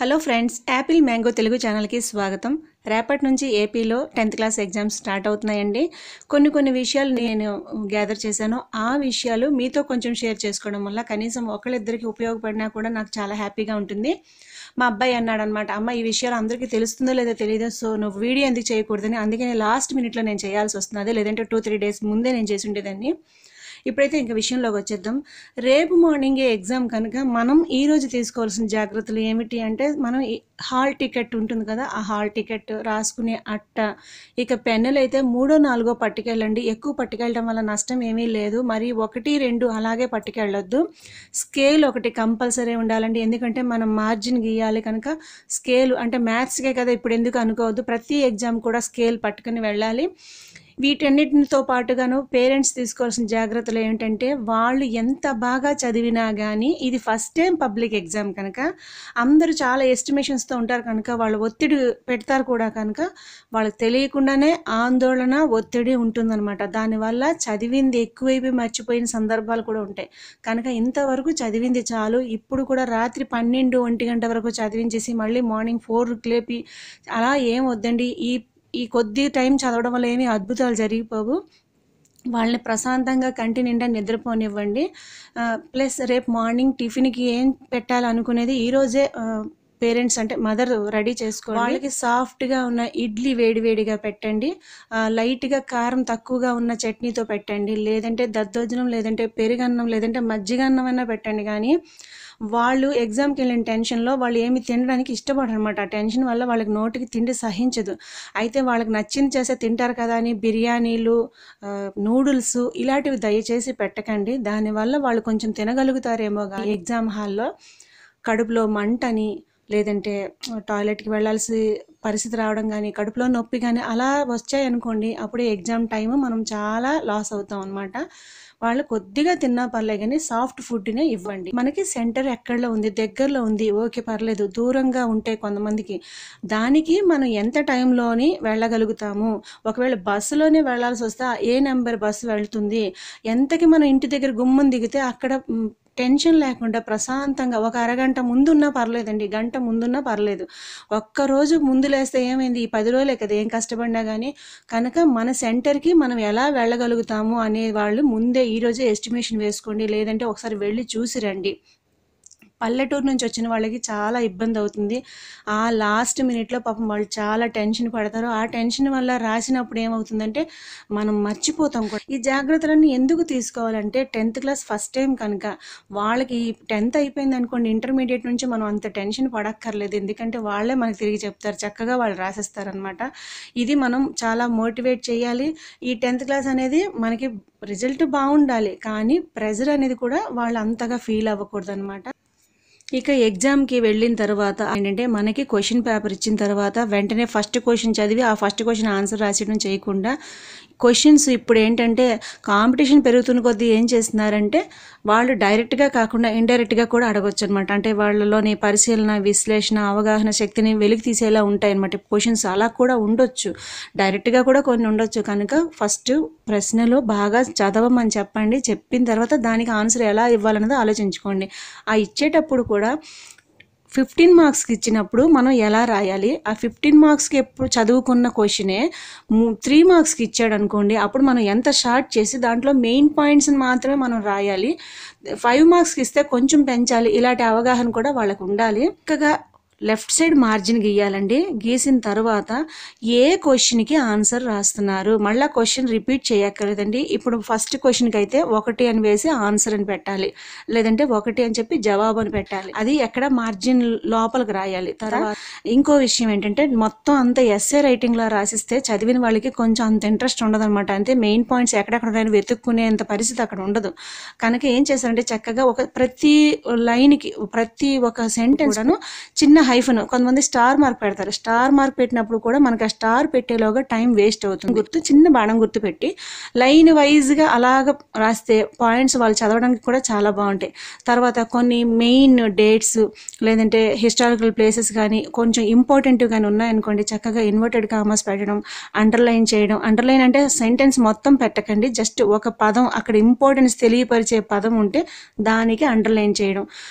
Hello friends, Apple mango Telugu ఛానల్కి స్వాగతం. రేపటి నుంచి ఏపీలో 10th క్లాస్ ఎగ్జామ్స్ స్టార్ట్ అవుతున్నాయండి. కొన్ని విషయాలు నేను గ్యాదర్ చేశాను. ఆ విషయాలు మీతో కొంచెం షేర్ చేసుకోవడం వల్ల కనీసం ఒకళ్ళిద్దరికి ఉపయోగపడినా కూడా నాకు చాలా హ్యాపీగా ఉంటుంది. మా అబ్బాయి అన్నాడనమాట, అమ్మ ఈ విషయాలు అందరికీ తెలుస్తుందో లేదో తెలియదు, సో నువ్వు వీడియో ఎందుకు చేయకూడదని. అందుకని లాస్ట్ మినిట్లో నేను చేయాల్సి వస్తున్నది, లేదంటే 2-3 డేస్ ముందే నేను చేసి ఉండేదాన్ని. ఇప్పుడైతే ఇంకా విషయంలోకి వచ్చేద్దాం. రేపు మార్నింగే ఎగ్జామ్ కనుక మనం ఈరోజు తీసుకోవాల్సిన జాగ్రత్తలు ఏమిటి అంటే, మనం హాల్ టికెట్ ఉంటుంది కదా, ఆ హాల్ టికెట్, రాసుకునే అట్ట, ఇక పెన్నులు అయితే 3-4 పట్టుకెళ్ళండి. ఎక్కువ పట్టుకెళ్ళడం వల్ల నష్టం ఏమీ లేదు, మరి 1-2 అలాగే పట్టుకెళ్ళొద్దు. స్కేల్ ఒకటి కంపల్సరీ ఉండాలండి, ఎందుకంటే మనం మార్జిన్ గీయాలి కనుక స్కేల్ అంటే మ్యాథ్స్కే కదా ఇప్పుడు ఎందుకు అనుకోవద్దు, ప్రతి ఎగ్జామ్ కూడా స్కేల్ పట్టుకుని వెళ్ళాలి. వీటన్నిటితో పాటుగాను పేరెంట్స్ తీసుకోవాల్సిన జాగ్రత్తలు ఏంటంటే, వాళ్ళు ఎంత బాగా చదివినా కానీ ఇది ఫస్ట్ టైం పబ్లిక్ ఎగ్జామ్ కనుక అందరూ చాలా ఎస్టిమేషన్స్తో ఉంటారు కనుక వాళ్ళు ఒత్తిడి పెడతారు కూడా కనుక వాళ్ళకి తెలియకుండానే ఆందోళన, ఒత్తిడి ఉంటుందన్నమాట. దానివల్ల చదివింది ఎక్కువైపోయి మర్చిపోయిన సందర్భాలు కూడా ఉంటాయి. కనుక ఇంతవరకు చదివింది చాలు. ఇప్పుడు కూడా రాత్రి 12-1 గంట వరకు చదివించేసి మళ్ళీ మార్నింగ్ 4కి లేపి అలా ఏం వద్దండి. ఈ కొద్ది టైం చదవడం వల్ల ఏమీ అద్భుతాలు జరిగిపోవు. వాళ్ళని ప్రశాంతంగా కంటి నిండా నిద్రపోనివ్వండి. ప్లస్ రేపు మార్నింగ్ టిఫిన్కి ఏం పెట్టాలనుకునేది ఈరోజే పేరెంట్స్ అంటే మదర్ రెడీ చేసుకోండి. వాళ్ళకి సాఫ్ట్గా ఉన్న ఇడ్లీ వేడివేడిగా పెట్టండి. లైట్గా కారం తక్కువగా ఉన్న చట్నీతో పెట్టండి, లేదంటే దద్దోజనం, లేదంటే పెరుగన్నం, లేదంటే మజ్జిగన్నం అయినా పెట్టండి. కానీ వాళ్ళు ఎగ్జామ్కి వెళ్ళిన టెన్షన్లో వాళ్ళు ఏమి తినడానికి ఇష్టపడరు అనమాట. ఆ టెన్షన్ వల్ల వాళ్ళకి నోటికి తిండి సహించదు. అయితే వాళ్ళకి నచ్చింది చేస్తే తింటారు కదా అని బిర్యానీలు, నూడిల్స్ ఇలాంటివి దయచేసి పెట్టకండి. దానివల్ల వాళ్ళు కొంచెం తినగలుగుతారేమో. కానీ ఎగ్జామ్ హాల్లో కడుపులో మంటని, లేదంటే టాయిలెట్కి వెళ్ళాల్సి పరిస్థితి రావడం కానీ, కడుపులో నొప్పి కానీ అలా వచ్చాయనుకోండి, అప్పుడు ఎగ్జామ్ టైము మనం చాలా లాస్ అవుతాం అనమాట. వాళ్ళు కొద్దిగా తిన్నా పర్లేదు కానీ సాఫ్ట్ ఫుడ్నే ఇవ్వండి. మనకి సెంటర్ ఎక్కడలో ఉంది, దగ్గరలో ఉంది, ఓకే పర్లేదు. దూరంగా ఉంటే కొంతమందికి దానికి మనం ఎంత టైంలోని వెళ్ళగలుగుతాము. ఒకవేళ బస్సులోనే వెళ్ళాల్సి వస్తే ఏ నెంబర్ బస్సు వెళ్తుంది, ఎంతకి మనం ఇంటి దగ్గర గుమ్మం దిగితే అక్కడ టెన్షన్ లేకుండా ప్రశాంతంగా ఒక అరగంట ముందున్నా పర్లేదండి, గంట ముందున్నా పర్లేదు. ఒక్కరోజు ముందు లేస్తే ఏమైంది, ఈ 10 రోజులే కదా ఏం కష్టపడినా కానీ. కనుక మన సెంటర్కి మనం ఎలా వెళ్ళగలుగుతాము అనే వాళ్ళు ముందే ఈరోజే ఎస్టిమేషన్ వేసుకోండి, లేదంటే ఒకసారి వెళ్ళి చూసి రండి. పల్లెటూరు నుంచి వచ్చిన వాళ్ళకి చాలా ఇబ్బంది అవుతుంది. ఆ లాస్ట్ మినిట్లో పాపం వాళ్ళు చాలా టెన్షన్ పడతారు. ఆ టెన్షన్ వల్ల రాసినప్పుడు ఏమవుతుందంటే మనం మర్చిపోతాం కూడా. ఈ జాగ్రత్తలన్నీ ఎందుకు తీసుకోవాలంటే 10th క్లాస్ ఫస్ట్ టైం కనుక వాళ్ళకి 10th అయిపోయింది అనుకోండి, ఇంటర్మీడియట్ నుంచి మనం అంత టెన్షన్ పడక్కర్లేదు, ఎందుకంటే వాళ్ళే మనకు తిరిగి చెప్తారు, చక్కగా వాళ్ళు రాసేస్తారనమాట. ఇది మనం చాలా మోటివేట్ చేయాలి. ఈ 10th క్లాస్ అనేది మనకి రిజల్ట్ బాగుండాలి, కానీ ప్రెజర్ అనేది కూడా వాళ్ళు అంతగా ఫీల్ అవ్వకూడదు అనమాట. ఇక ఎగ్జామ్కి వెళ్ళిన తర్వాత ఏంటంటే, మనకి క్వశ్చన్ పేపర్ ఇచ్చిన తర్వాత వెంటనే ఫస్ట్ క్వశ్చన్ చదివి ఆ ఫస్ట్ క్వశ్చన్ ఆన్సర్ రాసేయడం చేయకుండా, క్వశ్చన్స్ ఇప్పుడు ఏంటంటే కాంపిటీషన్ పెరుగుతున్న కొద్దీ ఏం చేస్తున్నారంటే వాళ్ళు డైరెక్ట్గా కాకుండా ఇండైరెక్ట్గా కూడా అడగొచ్చు అనమాట. అంటే వాళ్ళలోని పరిశీలన, విశ్లేషణ, అవగాహన శక్తిని వెలికి తీసేలా ఉంటాయి అనమాట క్వశ్చన్స్. అలా కూడా ఉండొచ్చు, డైరెక్ట్గా కూడా కొన్ని ఉండొచ్చు. కనుక ఫస్ట్ ప్రశ్నలు బాగా చదవమని చెప్పండి. చెప్పిన తర్వాత దానికి ఆన్సర్ ఎలా ఇవ్వాలన్నది ఆలోచించుకోండి. ఆ ఇచ్చేటప్పుడు కూడా 15 మార్క్స్కి ఇచ్చినప్పుడు మనం ఎలా రాయాలి, ఆ 15 మార్క్స్కి ఎప్పుడు చదువుకున్న క్వశ్చనే 3 మార్క్స్కి ఇచ్చాడు అనుకోండి, అప్పుడు మనం ఎంత షార్ట్ చేసి దాంట్లో మెయిన్ పాయింట్స్ని మాత్రమే మనం రాయాలి. 5 మార్క్స్కి ఇస్తే కొంచెం పెంచాలి. ఇలాంటి అవగాహన కూడా వాళ్ళకు ఉండాలి. చక్కగా లెఫ్ట్ సైడ్ మార్జిన్ గీయాలండి. గీసిన తర్వాత ఏ క్వశ్చన్కి ఆన్సర్ రాస్తున్నారు, మళ్ళీ క్వశ్చన్ రిపీట్ చేయక్కర్లేదండి. ఇప్పుడు ఫస్ట్ క్వశ్చన్కి అయితే 1 అని వేసి ఆన్సర్ అని పెట్టాలి, లేదంటే 1 అని చెప్పి జవాబు అని పెట్టాలి. అది ఎక్కడ మార్జిన్ లోపలికి రాయాలి. తర్వాత ఇంకో విషయం ఏంటంటే, మొత్తం అంత ఎస్ఏ రైటింగ్లో రాసిస్తే చదివిన వాళ్ళకి కొంచెం అంత ఇంట్రెస్ట్ ఉండదు అనమాట. అంటే మెయిన్ పాయింట్స్ ఎక్కడెక్కడ వెతుక్కునేంత పరిస్థితి అక్కడ ఉండదు. కనుక ఏం చేశారంటే, చక్కగా ప్రతి లైన్కి, ప్రతి ఒక్క సెంటెన్స్ చిన్న హైఫన్, కొంతమంది స్టార్ మార్క్ పెడతారు. స్టార్ మార్క్ పెట్టినప్పుడు కూడా మనకు ఆ స్టార్ పెట్టేలోగా టైం వేస్ట్ అవుతుంది. చిన్న బాణం గుర్తు పెట్టి లైన్ వైజ్గా అలాగ రాస్తే పాయింట్స్ వాళ్ళు చదవడానికి కూడా చాలా బాగుంటాయి. తర్వాత కొన్ని మెయిన్ డేట్స్, లేదంటే హిస్టారికల్ ప్లేసెస్ కానీ, కొన్ని కొంచెం ఇంపార్టెంట్గానే ఉన్నాయనుకోండి, చక్కగా ఇన్వర్టెడ్ కామర్స్ పెట్టడం, అండర్లైన్ చేయడం. అండర్లైన్ అంటే సెంటెన్స్ మొత్తం పెట్టకండి, జస్ట్ ఒక పదం అక్కడ ఇంపార్టెన్స్ తెలియపరిచే పదం ఉంటే దానికి అండర్లైన్ చేయడం.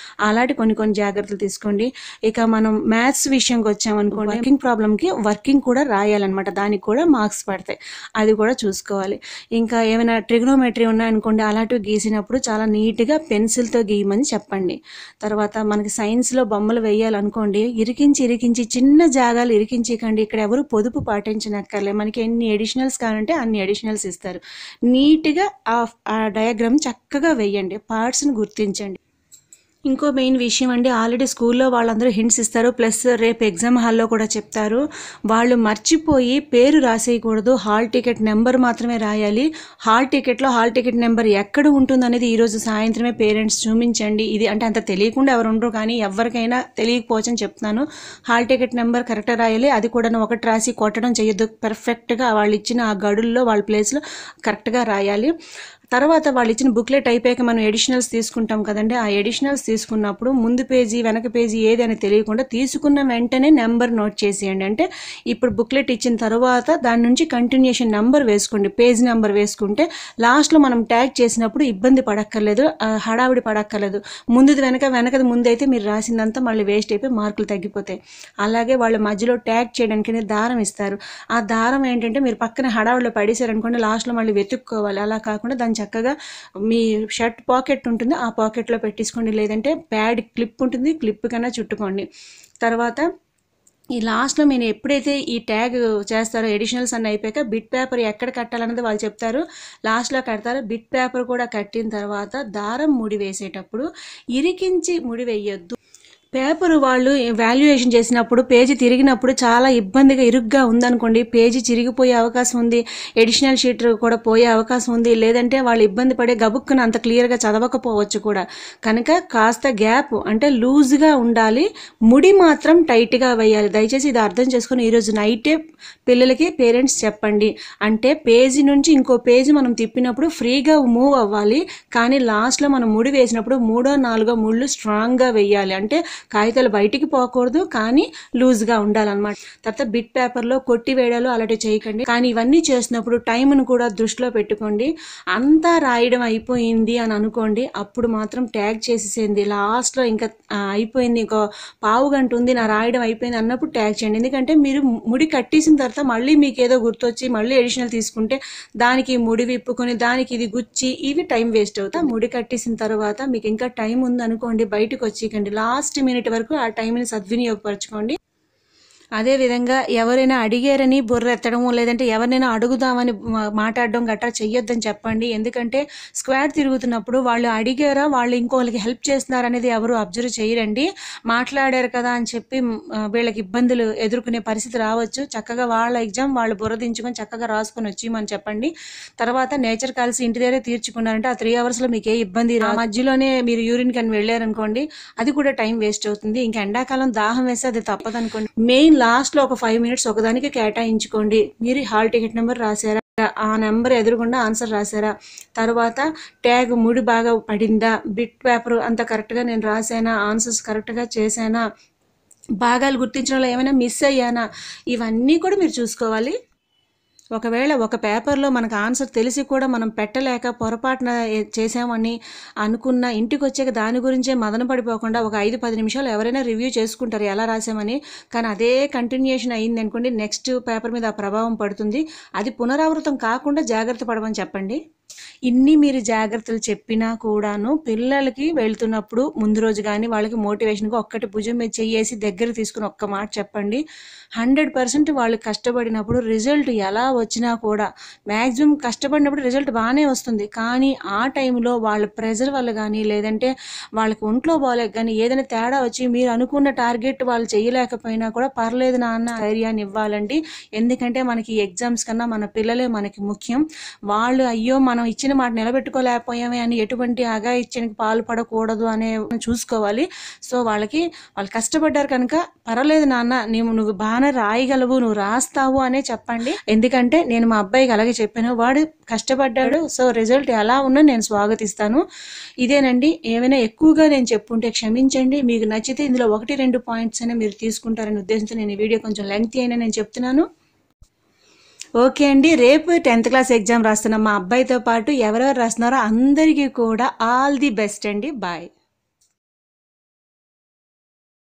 అలాంటి కొన్ని కొన్ని జాగ్రత్తలు తీసుకోండి. ఇక మనం మ్యాథ్స్ విషయంకి వచ్చామనుకోండి, వర్కింగ్ ప్రాబ్లంకి వర్కింగ్ కూడా రాయాలన్నమాట, దానికి కూడా మార్క్స్ పడతాయి, అది కూడా చూసుకోవాలి. ఇంకా ఏమైనా ట్రిగ్నోమెట్రీ ఉన్నాయనుకోండి, అలాంటివి గీసినప్పుడు చాలా నీట్గా పెన్సిల్తో గీయమని చెప్పండి. తర్వాత మనకి సైన్స్లో బొమ్మలు వేయాలనుకోండి, ఇరికించి చిన్న జాగాలు ఇరికించకండి. ఇక్కడ ఎవరు పొదుపు పాటించనక్కర్లే, మనకి ఎన్ని ఎడిషనల్స్ కావాలంటే అన్ని ఎడిషనల్స్ ఇస్తారు. నీట్గా ఆ డయాగ్రామ్ చక్కగా వేయండి, పార్ట్స్ని గుర్తించండి. ఇంకో మెయిన్ విషయం అండి, ఆల్రెడీ స్కూల్లో వాళ్ళందరూ హింట్స్ ఇస్తారు, ప్లస్ రేపు ఎగ్జామ్ హాల్లో కూడా చెప్తారు. వాళ్ళు మర్చిపోయి పేరు రాసేయకూడదు, హాల్ టికెట్ నెంబర్ మాత్రమే రాయాలి. హాల్ టికెట్ నెంబర్ ఎక్కడ ఉంటుందనేది ఈరోజు సాయంత్రమే పేరెంట్స్ చూపించండి. ఇది అంటే అంత తెలియకుండా ఎవరు ఉండరు, కానీ ఎవరికైనా తెలియకపోవచ్చని చెప్తున్నాను. హాల్ టికెట్ నెంబర్ కరెక్ట్గా రాయాలి, అది కూడా ఒకటి రాసి కొట్టడం చేయొద్దు, పర్ఫెక్ట్గా వాళ్ళు ఇచ్చిన ఆ గడుల్లో వాళ్ళ ప్లేస్లో కరెక్ట్గా రాయాలి. తర్వాత వాళ్ళు ఇచ్చిన బుక్లెట్ అయిపోయాక మనం ఎడిషనల్స్ తీసుకుంటాం కదండి, ఆ ఎడిషనల్స్ తీసుకున్నప్పుడు ముందు పేజీ వెనక పేజీ ఏది అని తెలియకుండా తీసుకున్న వెంటనే నెంబర్ నోట్ చేసేయండి. అంటే ఇప్పుడు బుక్లెట్ ఇచ్చిన తర్వాత దాని నుంచి కంటిన్యూషన్ నెంబర్ వేసుకోండి, పేజ్ నెంబర్ వేసుకుంటే లాస్ట్లో మనం ట్యాగ్ చేసినప్పుడు ఇబ్బంది పడక్కర్లేదు, హడావిడి పడక్కర్లేదు. ముందుది వెనకది ముందు అయితే మీరు రాసిందంతా మళ్ళీ వేస్ట్ అయిపోయి మార్కులు తగ్గిపోతాయి. అలాగే వాళ్ళు మధ్యలో ట్యాగ్ చేయడానికి దారం ఇస్తారు, ఆ దారం ఏంటంటే మీరు పక్కన హడావిడిలో పడేసారనుకోండి, లాస్ట్లో మళ్ళీ వెతుక్కోవాలి. అలా కాకుండా దాని చక్కగా మీ షర్ట్ పాకెట్ ఉంటుంది, ఆ పాకెట్లో పెట్టేసుకోండి, లేదంటే ప్యాడ్ క్లిప్ ఉంటుంది, క్లిప్ కన్నా చుట్టుకోండి. తర్వాత ఈ లాస్ట్లో మీరు ఎప్పుడైతే ఈ ట్యాగ్ చేస్తారో, ఎడిషనల్స్ అన్నీ అయిపోయాక బిట్ పేపర్ ఎక్కడ కట్టాలన్నది వాళ్ళు చెప్తారు, లాస్ట్లో కడతారు. బిట్ పేపర్ కూడా కట్టిన తర్వాత దారం ముడి వేసేటప్పుడు ఇరికించి ముడి వేయొద్దు. పేపర్ వాళ్ళు వాల్యుయేషన్ చేసినప్పుడు పేజీ తిరిగినప్పుడు చాలా ఇబ్బందిగా ఇరుగ్గా ఉందనుకోండి, పేజీ చిరిగిపోయే అవకాశం ఉంది, ఎడిషనల్ షీట్ కూడా పోయే అవకాశం ఉంది, లేదంటే వాళ్ళు ఇబ్బంది పడే గబుక్కున అంత క్లియర్గా చదవకపోవచ్చు కూడా. కనుక కాస్త గ్యాప్ అంటే లూజ్గా ఉండాలి, ముడి మాత్రం టైట్గా వేయాలి. దయచేసి ఇది అర్థం చేసుకుని ఈరోజు నైటే పిల్లలకి పేరెంట్స్ చెప్పండి. అంటే పేజీ నుంచి ఇంకో పేజీ మనం తిప్పినప్పుడు ఫ్రీగా మూవ్ అవ్వాలి, కానీ లాస్ట్లో మనం ముడి వేసినప్పుడు 3 or 4 ముళ్ళు స్ట్రాంగ్గా వేయాలి. అంటే కాగితాలు బయటికి పోకూడదు, కానీ లూజ్గా ఉండాలన్నమాట. తర్వాత బిట్ పేపర్లో కొట్టి వేయడాలు అలాంటివి చేయకండి. కానీ ఇవన్నీ చేసినప్పుడు టైంను కూడా దృష్టిలో పెట్టుకోండి. అంతా రాయడం అయిపోయింది అని అనుకోండి, అప్పుడు మాత్రం ట్యాగ్ చేసేసింది. లాస్ట్లో ఇంకా అయిపోయింది, ఇంకో పావు గంట ఉంది నా రాయడం అయిపోయింది అన్నప్పుడు ట్యాగ్ చేయండి. ఎందుకంటే మీరు ముడి కట్టేసిన తర్వాత మళ్ళీ మీకు ఏదో గుర్తొచ్చి మళ్ళీ ఎడిషనల్ తీసుకుంటే దానికి ముడి విప్పుకొని దానికి ఇది గుచ్చి ఇవి టైం వేస్ట్ అవుతాయి. ముడి కట్టేసిన తర్వాత మీకు ఇంకా టైం ఉందనుకోండి, బయటకు వచ్చేయకండి, లాస్ట్ మినిట్ వరకు ఆ టైంని సద్వినియోగపరచుకోండి. అదేవిధంగా ఎవరైనా అడిగారని బుర్ర ఎత్తడము, లేదంటే ఎవరినైనా అడుగుదామని మాట్లాడడం గట్రా చెయ్యొద్దని చెప్పండి. ఎందుకంటే స్క్వాడ్ తిరుగుతున్నప్పుడు వాళ్ళు అడిగారా, వాళ్ళు ఇంకోళ్ళకి హెల్ప్ చేస్తున్నారనేది ఎవరు అబ్జర్వ్ చేయరండి. మాట్లాడారు కదా అని చెప్పి వీళ్ళకి ఇబ్బందులు ఎదుర్కొనే పరిస్థితి రావచ్చు. చక్కగా వాళ్ళ ఎగ్జామ్ వాళ్ళు బుర్ర దించుకొని చక్కగా రాసుకొని వచ్చేయమని చెప్పండి. తర్వాత నేచర్ కాల్సి ఇంటి దగ్గరే తీర్చుకున్నారంటే ఆ 3 hours మీకు ఏ ఇబ్బంది రా, మధ్యలోనే మీరు యూరిన్ కని వెళ్ళారనుకోండి, అది కూడా టైం వేస్ట్ అవుతుంది. ఇంకా ఎండాకాలం దాహం వేస్తే అది తప్పదనుకోండి. మెయిన్ లాస్ట్లో ఒక 5 minutes ఒకదానికి కేటాయించుకోండి. మీరు హాల్ టికెట్ నెంబర్ రాశారా, ఆ నెంబర్ ఎదురుగుండా ఆన్సర్ రాశారా, తర్వాత ట్యాగ్ ముడి బాగా పడిందా, బిట్ పేపర్ అంతా కరెక్ట్గా నేను రాశానా, ఆన్సర్స్ కరెక్ట్గా చేశానా, భాగాలు గుర్తించడంలో ఏమైనా మిస్ అయ్యానా, ఇవన్నీ కూడా మీరు చూసుకోవాలి. ఒకవేళ ఒక పేపర్లో మనకు ఆన్సర్ తెలిసి కూడా మనం పెట్టలేక పొరపాటున చేసామని అనుకున్న, ఇంటికి వచ్చాక దాని గురించే మదన పడిపోకుండా ఒక 5-10 నిమిషాలు ఎవరైనా రివ్యూ చేసుకుంటారు ఎలా రాసామని. కానీ అదే కంటిన్యూషన్ అయ్యింది అనుకోండి, నెక్స్ట్ పేపర్ మీద ఆ ప్రభావం పడుతుంది. అది పునరావృతం కాకుండా జాగ్రత్త పడమని చెప్పండి. ఇన్ని మీరు జాగ్రత్తలు చెప్పినా కూడాను పిల్లలకి వెళ్తున్నప్పుడు ముందు రోజు కానీ వాళ్ళకి మోటివేషన్గా ఒక్కటి భుజం మీద చెయ్యేసి దగ్గర తీసుకుని ఒక్క మాట చెప్పండి. 100% వాళ్ళు కష్టపడినప్పుడు రిజల్ట్ ఎలా వచ్చినా కూడా, మ్యాక్సిమం కష్టపడినప్పుడు రిజల్ట్ బాగానే వస్తుంది. కానీ ఆ టైంలో వాళ్ళ ప్రెజర్ వల్ల కానీ, లేదంటే వాళ్ళకి ఒంట్లో బాగాలేక కానీ ఏదైనా తేడా వచ్చి మీరు అనుకున్న టార్గెట్ వాళ్ళు చేయలేకపోయినా కూడా పర్లేదు నాన్న ధైర్యాన్ని ఇవ్వాలండి. ఎందుకంటే మనకి ఎగ్జామ్స్ కన్నా మన పిల్లలే మనకి ముఖ్యం. వాళ్ళు అయ్యో మనం మనం ఇచ్చిన మాట నిలబెట్టుకోలేకపోయామే అని ఎటువంటి అఘాయిత్యానికి పాల్పడకూడదు అనే చూసుకోవాలి. సో వాళ్ళు కష్టపడ్డారు కనుక పర్వాలేదు నాన్న, నువ్వు బాగానే రాయగలవు, నువ్వు రాస్తావు అనే చెప్పండి. ఎందుకంటే నేను మా అబ్బాయికి అలాగే చెప్పాను, వాడు కష్టపడ్డాడు, సో రిజల్ట్ ఎలా ఉన్నా నేను స్వాగతిస్తాను. ఇదేనండి. ఏమైనా ఎక్కువగా నేను చెప్పుంటే క్షమించండి. మీకు నచ్చితే ఇందులో 1-2 పాయింట్స్ అయినా మీరు తీసుకుంటారనే ఉద్దేశంతో నేను ఈ వీడియో కొంచెం లెంగ్తీ అయినా నేను చెప్తున్నాను. ఓకే అండి. రేపు 10th క్లాస్ ఎగ్జామ్ రాస్తున్న మా అబ్బాయితో పాటు ఎవరెవరు రాస్తున్నారో అందరికీ కూడా ఆల్ ది బెస్ట్ అండి. బాయ్.